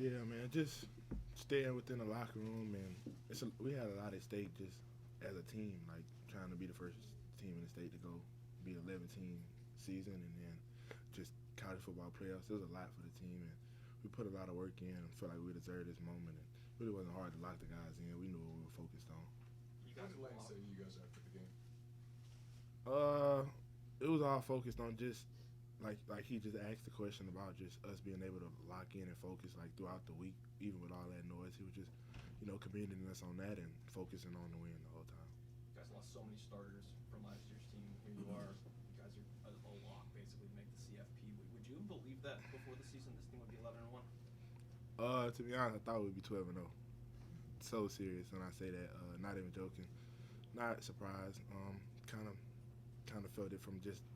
Yeah, man, just staying within the locker room, and we had a lot at stake just as a team, like trying to be the first team in the state to go be 11-team season, and then just college football playoffs. It was a lot for the team, and we put a lot of work in. I feel like we deserved this moment, and it really wasn't hard to lock the guys in. We knew what we were focused on. You What guys did have Lane lost. say to you guys after the game? Uh, it was all focused on just like he just asked the question about just us being able to lock in and focus like throughout the week, even with all that noise. He was just commending us on that and focusing on the win the whole time. You guys lost so many starters from last year's team. Here you are. You guys are a lock basically to make the CFP. Would you believe that before the season this team would be 11-1? To be honest, I thought we'd be 12-0. So serious when I say that. Not even joking. Not surprised. Kind of felt it from just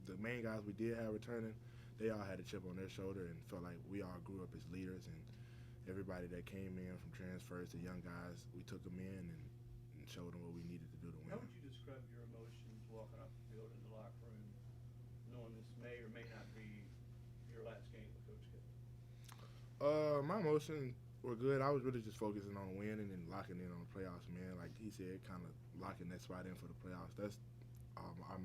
the main guys we did have returning. They all had a chip on their shoulder and felt like we all grew up as leaders. And everybody that came in from transfers to young guys, we took them in and showed them what we needed to do to win. How would you describe your emotions walking off the field in the locker room, knowing this may or may not be your last game with Coach K? My emotions were good. I was really just focusing on winning and locking in on the playoffs, man. Like he said, kind of locking that spot in for the playoffs. That's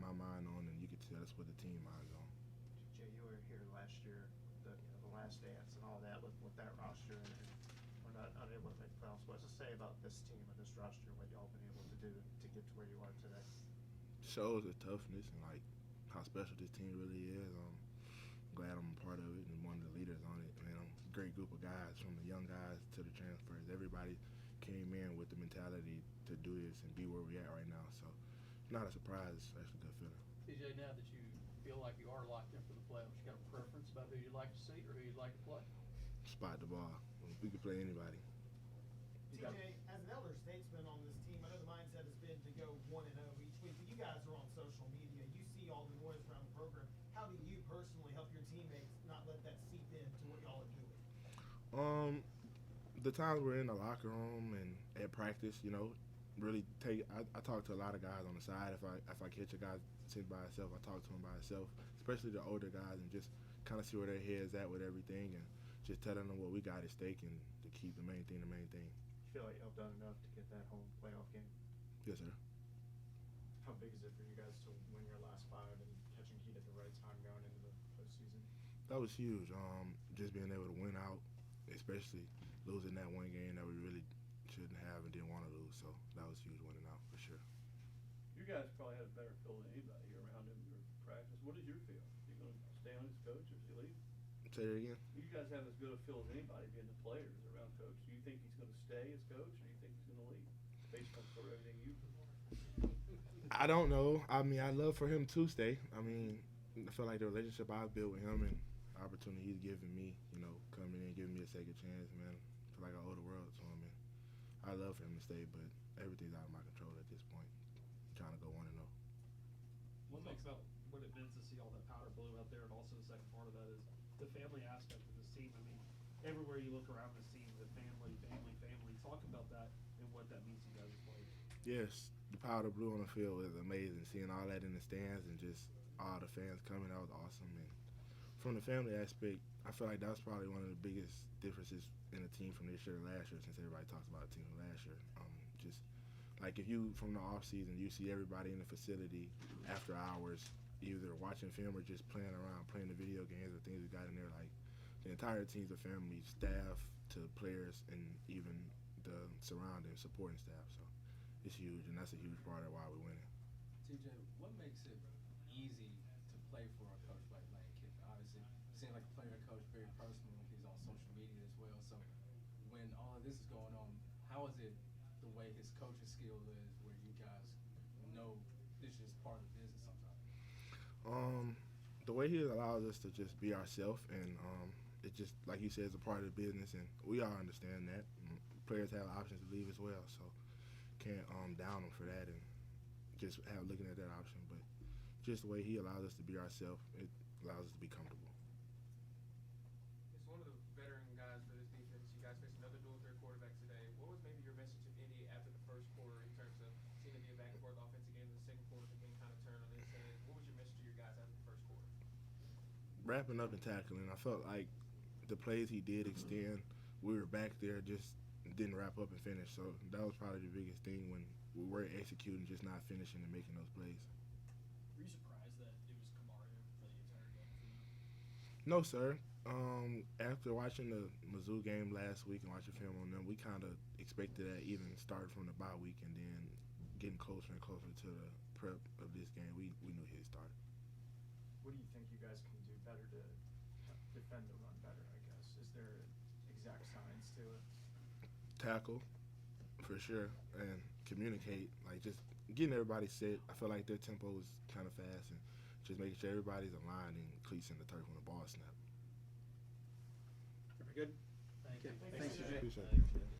my mind on, and you could tell that's what the team mind's on. Jay, you were here last year, the last dance and all that with that roster, and we're not unable to make the playoffs. What's it say about this team and this roster, what y'all been able to do to get to where you are today? Shows the toughness and like how special this team really is. Glad I'm a part of it and one of the leaders on it. Man, I'm a great group of guys, from the young guys to the transfers. Everybody came in with the mentality to do this and be where we're at right now. So it's not a surprise. It's actually a good feeling. TJ, now that you feel like you are locked in for the playoffs, you got a preference about who you'd like to see or who you'd like to play? Spot the ball. We could play anybody. TJ, as an elder statesman on this team, I know the mindset has been to go 1-0 each week, but you guys are on social media. You see all the noise around the program. How do you personally help your teammates not let that seep into what y'all are doing? The times we're in the locker room and at practice, really take. I talk to a lot of guys on the side. If I catch a guy sitting by himself, I talk to him by himself, especially the older guys, and just kind of see where their heads at with everything, and just telling them what we got at stake and to keep the main thing the main thing. You feel like y'all done enough to get that home playoff game? Yes, sir. How big is it for you guys to win your last five and catching heat at the right time going into the postseason? That was huge. Just being able to win out, especially losing that one game that we really shouldn't have and didn't want to lose. So that was huge, winning out for sure. You guys probably had a better feel than anybody around him in practice. What is your feel? You going to stay on as coach or is he leave? Say that again. You guys have as good a feel as anybody being the players around coach. Do you think he's going to stay as coach or do you think he's going to leave based on sort of everything you've I don't know. I mean, I'd love for him to stay. I mean, I feel like the relationship I've built with him and the opportunity he's given me, coming in and giving me a second chance, man. I feel like I owe the world to him, and I'd love for him to stay, but everything's out of my control at this point. I'm trying to go 1-0. What makes about what it means to see all that powder blue out there, and also the second part of that is the family aspect of this team. I mean, everywhere you look around this team, the family. Talk about that and what that means to you guys as players. Yes, the powder blue on the field was amazing. Seeing all that in the stands and just all the fans coming, that was awesome. And from the family aspect, I feel like that's probably one of the biggest differences in the team from this year to last year, since everybody talks about the team from last year. Just like if you, from the off season, you see everybody in the facility after hours, either watching film or just playing around, playing the video games or things we got in there. Like the entire team's a family, staff to players, and even the surrounding supporting staff. So it's huge, and that's a huge part of why we're winning. TJ, what makes it easy to play for a coach like Lane Kiffin? Obviously, you seem like a player and coach, very personal. He's on social media as well. So when all of this is going on, how is it the way his coaching skill is where you guys know this is part of the business sometimes? The way he allows us to just be ourselves, and it just, like you said, is a part of the business, and we all understand that. Players have options to leave as well, so can't down them for that and just looking at that option. But just the way he allows us to be ourselves, it allows us to be comfortable. It's one of the veteran guys for this defense. You guys face another dual threat quarterback today. What was maybe your message to Indy after the first quarter in terms of seeing it be a back and forth offensive game? In the second quarter, the game kind of turned on its head. What was your message to your guys after the first quarter? Wrapping up and tackling, I felt like the plays he did extend we were back there, just didn't wrap up and finish. So that was probably the biggest thing when we were executing, just not finishing and making those plays. Were you surprised that it was Kamaru for the entire game for you? No, sir. After watching the Mizzou game last week and watching film on them, we kind of expected that even starting from the bye week and then getting closer and closer to the prep of this game. We knew he'd start. What do you think you guys can do better to defend the run better, I guess? Is there exact science to it? Tackle, for sure, and communicate. Like, just getting everybody set. I feel like their tempo is kind of fast, and just making sure everybody's aligned and cleats in the turf when the ball snaps. Good? Thank you. Appreciate it.